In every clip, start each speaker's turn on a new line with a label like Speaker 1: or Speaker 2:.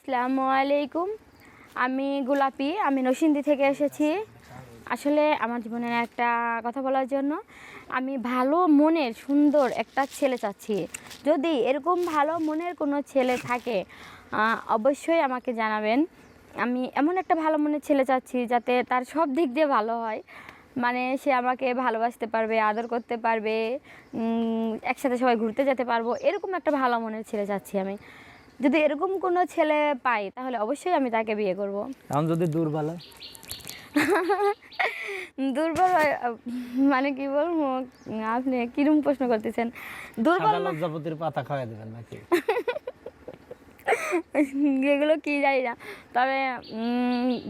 Speaker 1: আসসালামু আলাইকুম। আমি গোলাপি, আমি নরসিংদী থেকে এসেছি। আসলে আমার জীবনের একটা কথা বলার জন্য আমি ভালো মনের সুন্দর একটা ছেলে চাচ্ছি। যদি এরকম ভালো মনের কোনো ছেলে থাকে অবশ্যই আমাকে জানাবেন। আমি এমন একটা ভালো মনের ছেলে চাচ্ছি যাতে তার সব দিক দিয়ে ভালো হয়, মানে সে আমাকে ভালোবাসতে পারবে, আদর করতে পারবে, একসাথে সবাই ঘুরতে যেতে পারবো, এরকম একটা ভালো মনের ছেলে চাচ্ছি আমি। যদি এরকম কোনো ছেলে পাই তাহলে অবশ্যই আমি তাকে বিয়ে করব।
Speaker 2: এখন যদি দুর্বল হয়?
Speaker 1: দুর্বল মানে কি বলবো, আপনি কিরকম প্রশ্ন করতেছেন? দুর্বল
Speaker 2: লজ্জাপতির পাতা খাওয়াই দেবেন নাকি?
Speaker 1: এগুলো কি জানি না, তবে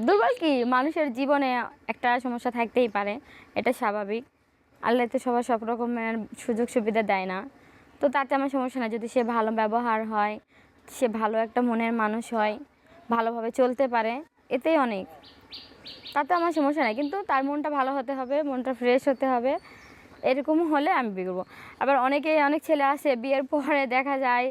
Speaker 1: দুর্বল কি, মানুষের জীবনে একটা সমস্যা থাকতেই পারে, এটা স্বাভাবিক। আল্লাহ তো সবার সব রকমের সুযোগ সুবিধা দেয় না, তো তাতে আমার সমস্যা না। যদি সে ভালো ব্যবহার হয়, সে ভালো একটা মনের মানুষ হয়, ভালোভাবে চলতে পারে, এতেই অনেক, তাতে আমার সমস্যা নেই। কিন্তু তার মনটা ভালো হতে হবে, মনটা ফ্রেশ হতে হবে, এরকম হলে আমি বিয়ে করবো। আবার অনেক ছেলে আসে বিয়ের পরে দেখা যায়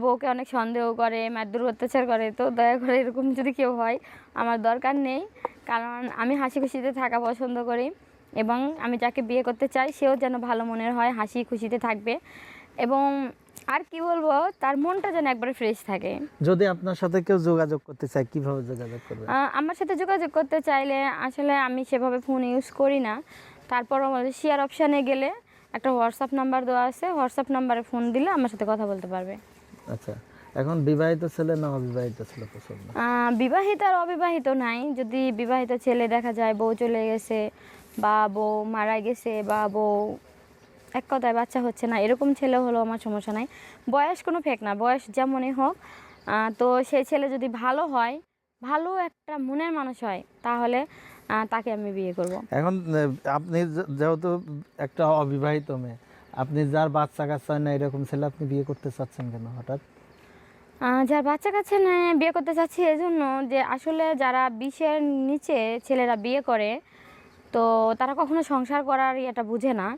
Speaker 1: বউকে অনেক সন্দেহ করে, মারধর অত্যাচার করে। তো দয়া করে এরকম যদি কেউ হয় আমার দরকার নেই, কারণ আমি হাসি খুশিতে থাকা পছন্দ করি এবং আমি যাকে বিয়ে করতে চাই সেও যেন ভালো মনের হয়, হাসি খুশিতে থাকবে এবং আর কি বলবো, তার মনটা যেন একবারে ফ্রেশ থাকে।
Speaker 2: যদি আপনার সাথে কেউ যোগাযোগ করতে চায় কিভাবে যোগাযোগ করবে?
Speaker 1: আমার সাথে যোগাযোগ করতে চাইলে আসলে আমি সেভাবে ফোন ইউজ করি না, তারপরও আমাদের শেয়ার অপশানে গেলে একটা হোয়াটসঅ্যাপ নাম্বার দেওয়া আছে, হোয়াটসঅ্যাপ নাম্বারে ফোন দিলে আমার সাথে কথা বলতে পারবে।
Speaker 2: আচ্ছা, এখন বিবাহিত ছেলে না অবিবাহিত ছেলে পছন্দ?
Speaker 1: বিবাহিত আর অবিবাহিত নাই। যদি বিবাহিত ছেলে দেখা যায় বউ চলে গেছে বা বউ মারা গেছে বা বউ এক কথায় বাচ্চা হচ্ছে না, এরকম ছেলে হলো আমার সমস্যা নাই। বয়স কোনো ফেক না, বয়স যেমনই হোক, তো সেই ছেলে যদি ভালো হয়, ভালো একটা মনের মানুষ হয়, তাহলে তাকে আমি বিয়ে করব।
Speaker 2: এখন আপনি যেহেতু একটা অবিবাহিত মেয়ে, আপনি যার বাচ্চা কাচ্চা হয় না এরকম ছেলে আপনি বিয়ে করতে চাচ্ছেন কেন হঠাৎ?
Speaker 1: যার বাচ্চা কাচ্চা নিয়ে বিয়ে করতে চাচ্ছি এজন্য যে আসলে যারা 20-এর নিচে ছেলেরা বিয়ে করে, তো তারা কখনো সংসার করার এটা বুঝে না।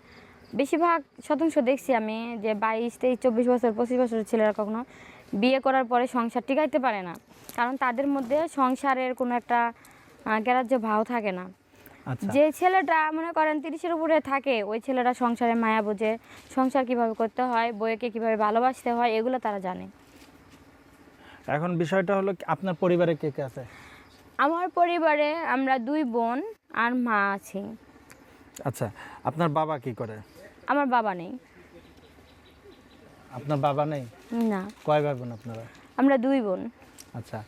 Speaker 1: বেশিরভাগ শতাংশ দেখছি আমি যে 22, 23, 24 বছর, 25 বছরের ছেলেরা কখনো বিয়ে করার পরে সংসার টিকাইতে পারে না, কারণ তাদের মধ্যে সংসারের কোনো একটা গ্রাহ্য ভাব থাকে না।
Speaker 2: আচ্ছা,
Speaker 1: যে ছেলেটা মনে করেন 30-এর উপরে থাকে, ওই ছেলেরা সংসারে মায়া বোঝে, সংসার কিভাবে করতে হয়, বউকে কিভাবে ভালোবাসতে হয়, এগুলো তারা জানে।
Speaker 2: এখন বিষয়টা হলো আপনার পরিবারে কে কে আছে?
Speaker 1: আমার পরিবারে আমরা 2 বোন আর মা আছি।
Speaker 2: আচ্ছা, আপনার বাবা কি করে?
Speaker 1: আমার বাবা নেই।
Speaker 2: আপনার বাবা নেই?
Speaker 1: না,
Speaker 2: কয় ভাই বোন আপনারা?
Speaker 1: আমরা 2 বোন।
Speaker 2: আচ্ছা,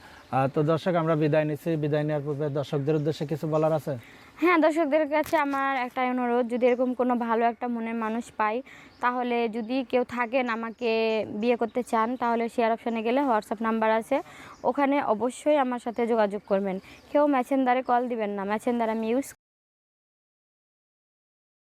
Speaker 2: তো দর্শক আমরা বিদায় নিচ্ছি। বিদায় নেওয়ার পূর্বে দর্শকদের উদ্দেশ্যে কিছু বলার আছে?
Speaker 1: হ্যাঁ, দর্শকদের কাছে আমার একটাই অনুরোধ, যদি এরকম কোনো ভালো একটা মনের মানুষ পাই, তাহলে যদি কেউ থাকেন আমাকে বিয়ে করতে চান, তাহলে শেয়ার অপশানে গেলে হোয়াটসঅ্যাপ নাম্বার আছে, ওখানে অবশ্যই আমার সাথে যোগাযোগ করবেন। কেউ মেসেঞ্জারে কল দিবেন না, মেসেঞ্জার আমি ইউজ